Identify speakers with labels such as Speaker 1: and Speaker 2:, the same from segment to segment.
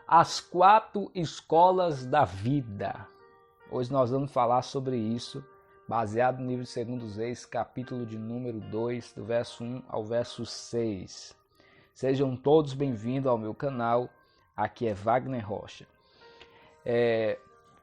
Speaker 1: As 4 escolas da vida. Hoje nós vamos falar sobre isso, baseado no livro de 2 Reis, capítulo de número 2, do verso 1 ao verso 6. Sejam todos bem-vindos ao meu canal, aqui é Wagner Rocha.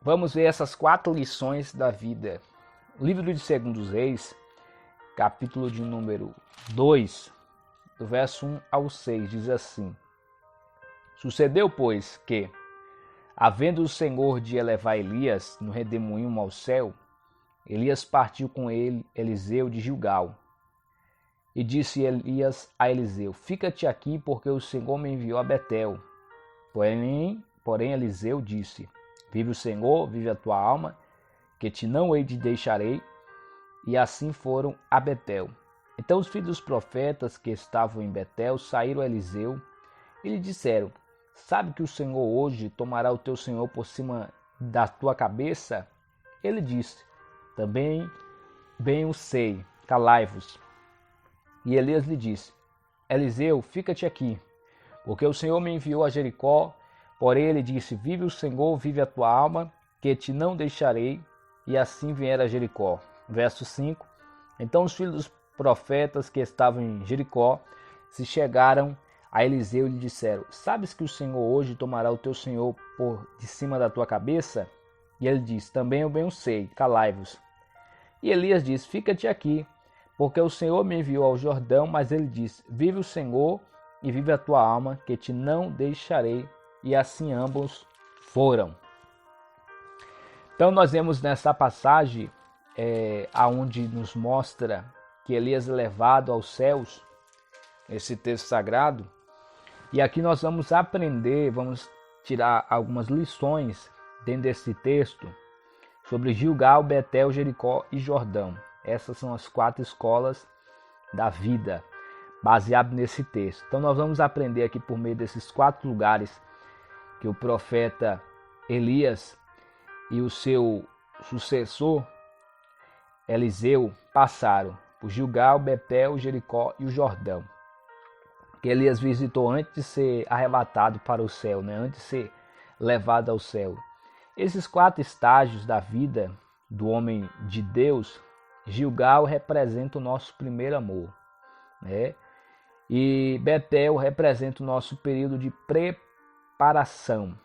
Speaker 1: Vamos ver essas 4 lições da vida. O livro de 2 Reis, capítulo de número 2, do verso 1 ao 6, diz assim: Sucedeu, pois, que, havendo o Senhor de elevar Elias no redemoinho ao céu, Elias partiu com ele Eliseu de Gilgal. E disse Elias a Eliseu: Fica-te aqui, porque o Senhor me enviou a Betel. Porém Eliseu disse: Vive o Senhor, vive a tua alma, que te não hei de deixarei. E assim foram a Betel. Então os filhos dos profetas que estavam em Betel saíram a Eliseu e lhe disseram: Sabe que o Senhor hoje tomará o teu senhor por cima da tua cabeça? Ele disse: Também bem o sei, calai-vos. E Elias lhe disse: Eliseu, fica-te aqui, porque o Senhor me enviou a Jericó. Porém ele disse: Vive o Senhor, vive a tua alma, que te não deixarei. E assim vieram a Jericó. Verso 5. Então os filhos dos profetas que estavam em Jericó se chegaram a Eliseu e lhe disseram: Sabes que o Senhor hoje tomará o teu senhor por de cima da tua cabeça? E ele disse: Também eu bem o sei, calai-vos. E Elias disse: Fica-te aqui, porque o Senhor me enviou ao Jordão. Mas ele disse: Vive o Senhor e vive a tua alma, que te não deixarei. E assim ambos foram. Então nós vemos nessa passagem aonde nos mostra que Elias é levado aos céus, esse texto sagrado. E aqui nós vamos aprender, vamos tirar algumas lições dentro desse texto sobre Gilgal, Betel, Jericó e Jordão. Essas são as 4 escolas da vida, baseado nesse texto. Então nós vamos aprender aqui por meio desses 4 lugares que o profeta Elias e o seu sucessor Eliseu passaram por Gilgal, Betel, Jericó e o Jordão, que Elias visitou antes de ser arrebatado para o céu, antes de ser levado ao céu. Esses 4 estágios da vida do homem de Deus, Gilgal representa o nosso primeiro amor, e Betel representa o nosso período de preparação.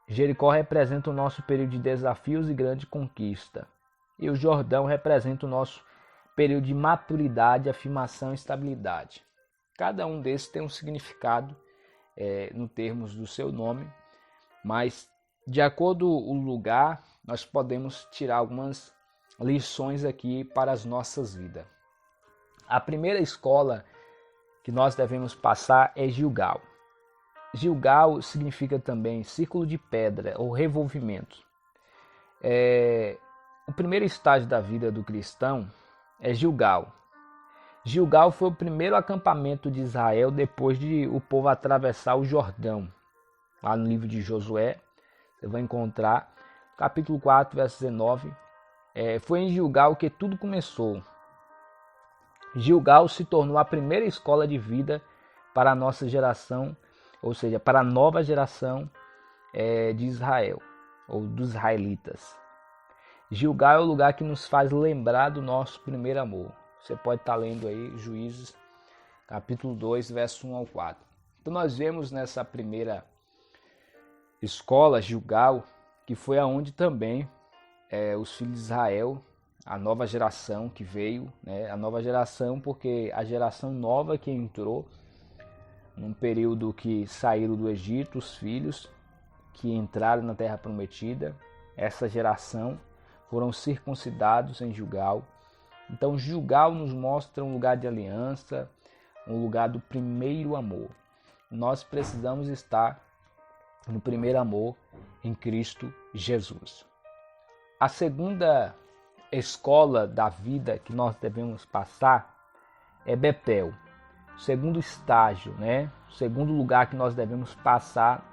Speaker 1: Jericó representa o nosso período de desafios e grande conquista. E o Jordão representa o nosso período de maturidade, afirmação e estabilidade. Cada um desses tem um significado no termos do seu nome, mas de acordo com o lugar, nós podemos tirar algumas lições aqui para as nossas vidas. A primeira escola que nós devemos passar é Gilgal. Gilgal significa também círculo de pedra ou revolvimento. O primeiro estágio da vida do cristão é Gilgal. Gilgal foi o primeiro acampamento de Israel depois de o povo atravessar o Jordão. Lá no livro de Josué, você vai encontrar, capítulo 4, verso 19. Foi em Gilgal que tudo começou. Gilgal se tornou a primeira escola de vida para a nossa geração, ou seja, para a nova geração de Israel, ou dos israelitas. Gilgal é o lugar que nos faz lembrar do nosso primeiro amor. Você pode estar lendo aí Juízes, capítulo 2, verso 1 ao 4. Então nós vemos nessa primeira escola, Gilgal, que foi aonde também os filhos de Israel, a nova geração que veio, a nova geração, porque a geração nova que entrou num período que saíram do Egito, os filhos que entraram na Terra Prometida, essa geração foram circuncidados em Gilgal. Então Gilgal nos mostra um lugar de aliança, um lugar do primeiro amor. Nós precisamos estar no primeiro amor em Cristo Jesus. A segunda escola da vida que nós devemos passar é Betel. O segundo estágio, o segundo lugar que nós devemos passar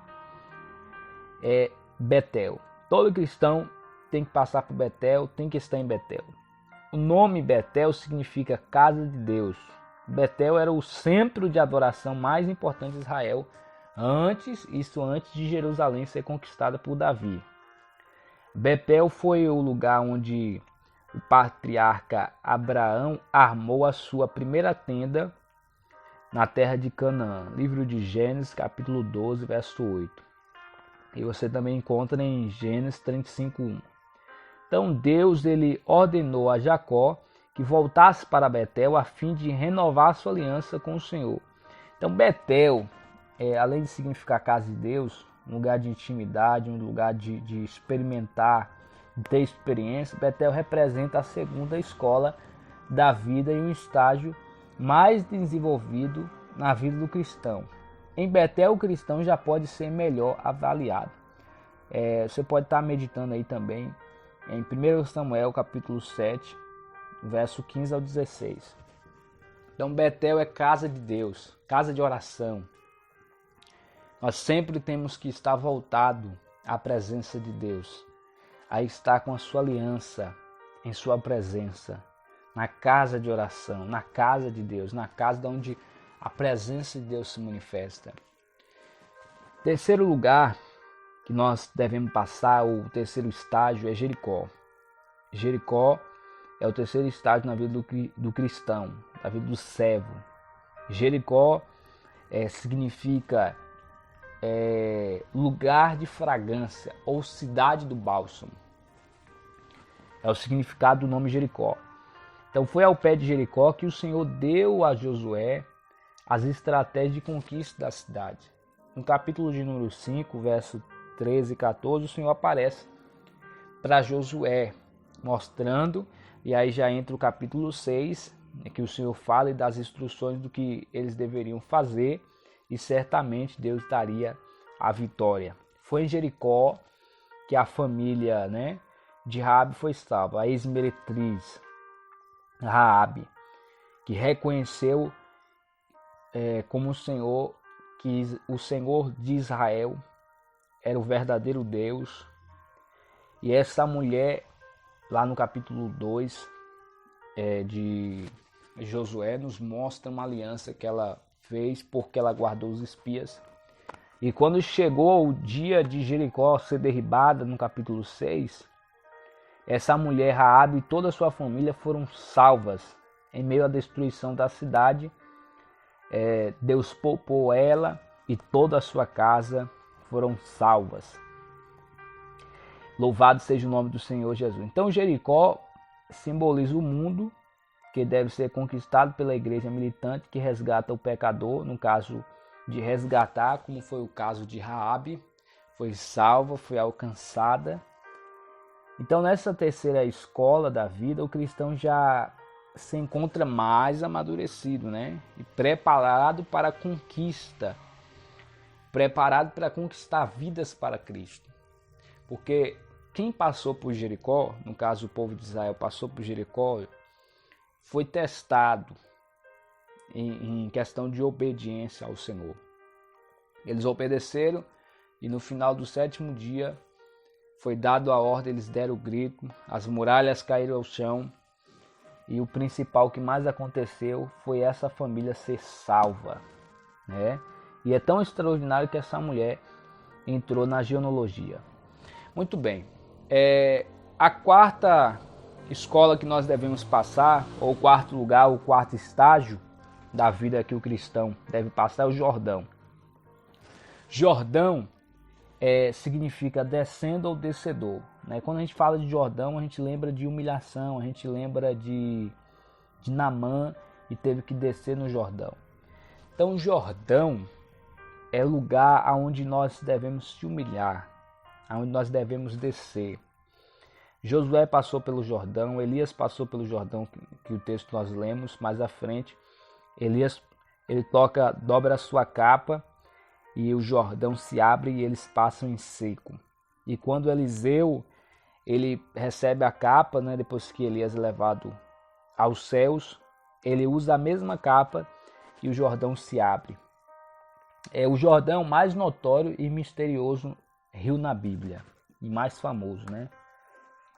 Speaker 1: é Betel. Todo cristão tem que passar por Betel, tem que estar em Betel. O nome Betel significa casa de Deus. Betel era o centro de adoração mais importante de Israel antes de Jerusalém ser conquistada por Davi. Betel foi o lugar onde o patriarca Abraão armou a sua primeira tenda na terra de Canaã. Livro de Gênesis, capítulo 12, verso 8. E você também encontra em Gênesis 35:1. Então Deus ele ordenou a Jacó que voltasse para Betel a fim de renovar sua aliança com o Senhor. Então Betel, além de significar casa de Deus, um lugar de intimidade, um lugar de experimentar, de ter experiência, Betel representa a segunda escola da vida e um estágio mais desenvolvido na vida do cristão. Em Betel, o cristão já pode ser melhor avaliado. Você pode estar meditando aí também em 1 Samuel, capítulo 7, verso 15 ao 16. Então, Betel é casa de Deus, casa de oração. Nós sempre temos que estar voltado à presença de Deus, a estar com a sua aliança em sua presença, na casa de oração, na casa de Deus, na casa onde a presença de Deus se manifesta. Terceiro lugar que nós devemos passar, o terceiro estágio, é Jericó. Jericó é o terceiro estágio na vida do cristão, na vida do servo. Jericó significa lugar de fragrância ou cidade do bálsamo. É o significado do nome Jericó. Então foi ao pé de Jericó que o Senhor deu a Josué as estratégias de conquista da cidade. No capítulo de número 5, verso 13 e 14, o Senhor aparece para Josué, mostrando, e aí já entra o capítulo 6, que o Senhor fala e das instruções do que eles deveriam fazer, e certamente Deus daria a vitória. Foi em Jericó que a família, de Raabe foi salva, a ex-meretriz Raabe, que reconheceu como o Senhor, que o Senhor de Israel era o verdadeiro Deus. E essa mulher, lá no capítulo 2 de Josué, nos mostra uma aliança que ela fez porque ela guardou os espias. E quando chegou o dia de Jericó ser derribada, no capítulo 6, essa mulher, Raabe, e toda a sua família foram salvas em meio à destruição da cidade. Deus poupou ela e toda a sua casa foram salvas. Louvado seja o nome do Senhor Jesus. Então Jericó simboliza o mundo que deve ser conquistado pela igreja militante que resgata o pecador, no caso de resgatar, como foi o caso de Raabe, foi salva, foi alcançada. Então nessa terceira escola da vida, o cristão já se encontra mais amadurecido, e preparado para a conquista, preparado para conquistar vidas para Cristo. Porque quem passou por Jericó, no caso o povo de Israel passou por Jericó, foi testado em questão de obediência ao Senhor. Eles obedeceram e no final do 7º dia foi dado a ordem, eles deram o grito, as muralhas caíram ao chão. E o principal que mais aconteceu foi essa família ser salva. E é tão extraordinário que essa mulher entrou na genealogia. Muito bem. A quarta escola que nós devemos passar, ou o quarto lugar, o quarto estágio da vida que o cristão deve passar é o Jordão. Jordão significa descendo ou descedor. Quando a gente fala de Jordão, a gente lembra de humilhação, a gente lembra de Naamã, e teve que descer no Jordão. Então Jordão é lugar aonde nós devemos se humilhar, aonde nós devemos descer. Josué passou pelo Jordão, Elias passou pelo Jordão, que o texto nós lemos mais à frente. Elias, ele dobra a sua capa e o Jordão se abre e eles passam em seco. E quando Eliseu ele recebe a capa, depois que Elias é levado aos céus, ele usa a mesma capa e o Jordão se abre. É o Jordão mais notório e misterioso rio na Bíblia, e mais famoso,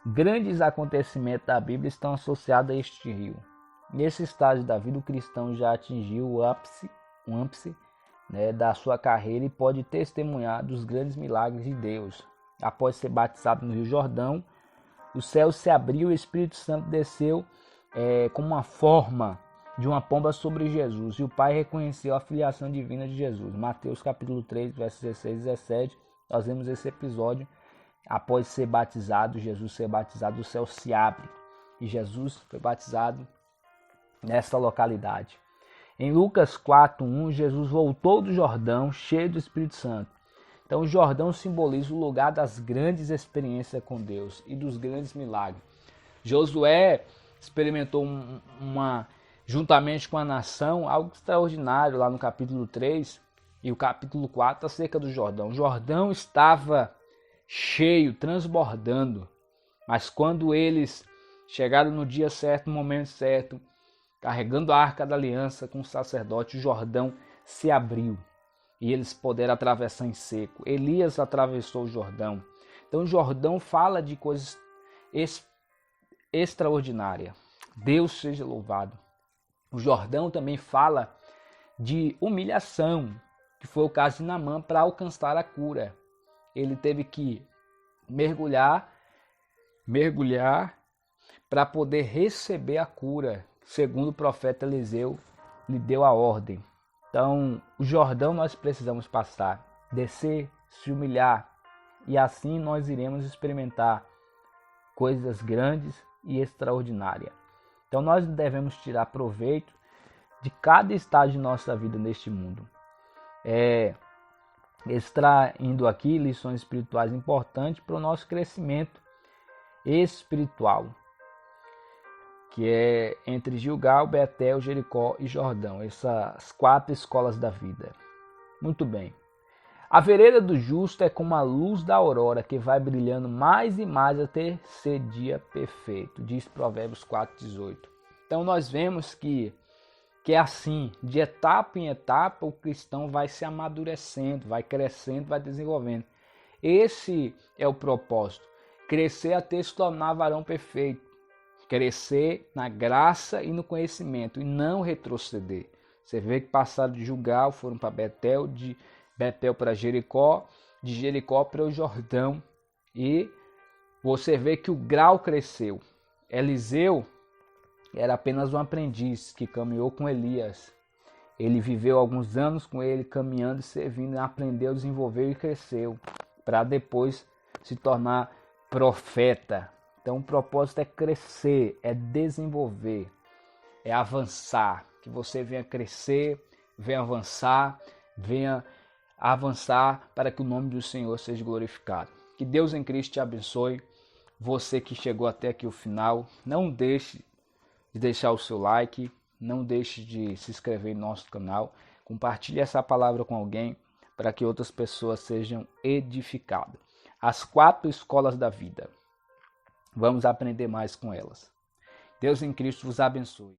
Speaker 1: Grandes acontecimentos da Bíblia estão associados a este rio. Nesse estágio da vida, o cristão já atingiu o ápice da sua carreira e pode testemunhar dos grandes milagres de Deus. Após ser batizado no Rio Jordão, o céu se abriu e o Espírito Santo desceu como uma forma de uma pomba sobre Jesus. E o Pai reconheceu a filiação divina de Jesus. Mateus capítulo 3, versos 16 e 17. Nós vemos esse episódio. Após ser batizado, Jesus ser batizado, o céu se abre. E Jesus foi batizado nessa localidade. Em Lucas 4:1, Jesus voltou do Jordão cheio do Espírito Santo. Então o Jordão simboliza o lugar das grandes experiências com Deus e dos grandes milagres. Josué experimentou juntamente com a nação, algo extraordinário lá no capítulo 3 e o capítulo 4 acerca do Jordão. O Jordão estava cheio, transbordando, mas quando eles chegaram no dia certo, no momento certo, carregando a arca da aliança com o sacerdote, o Jordão se abriu e eles puderam atravessar em seco. Elias atravessou o Jordão. Então o Jordão fala de coisas extraordinárias. Deus seja louvado. O Jordão também fala de humilhação, que foi o caso de Naamã para alcançar a cura. Ele teve que mergulhar para poder receber a cura, segundo o profeta Eliseu lhe deu a ordem. Então, o Jordão nós precisamos passar, descer, se humilhar, e assim nós iremos experimentar coisas grandes e extraordinárias. Então, nós devemos tirar proveito de cada estágio de nossa vida neste mundo. Extraindo aqui lições espirituais importantes para o nosso crescimento espiritual, que é entre Gilgal, Betel, Jericó e Jordão, essas 4 escolas da vida. Muito bem. A vereda do justo é como a luz da aurora, que vai brilhando mais e mais até ser dia perfeito, diz Provérbios 4:18. Então nós vemos que é assim, de etapa em etapa o cristão vai se amadurecendo, vai crescendo, vai desenvolvendo. Esse é o propósito, crescer até se tornar varão perfeito, crescer na graça e no conhecimento e não retroceder. Você vê que passaram de Gilgal, foram para Betel, de Betel para Jericó, de Jericó para o Jordão, e você vê que o grau cresceu. Eliseu era apenas um aprendiz que caminhou com Elias. Ele viveu alguns anos com ele, caminhando e servindo, aprendeu, desenvolveu e cresceu, para depois se tornar profeta. Então o propósito é crescer, é desenvolver, é avançar. Que você venha crescer, venha avançar para que o nome do Senhor seja glorificado. Que Deus em Cristo te abençoe. Você que chegou até aqui o final, não deixe de deixar o seu like, não deixe de se inscrever no nosso canal, compartilhe essa palavra com alguém para que outras pessoas sejam edificadas. As 4 escolas da vida. Vamos aprender mais com elas. Deus em Cristo vos abençoe.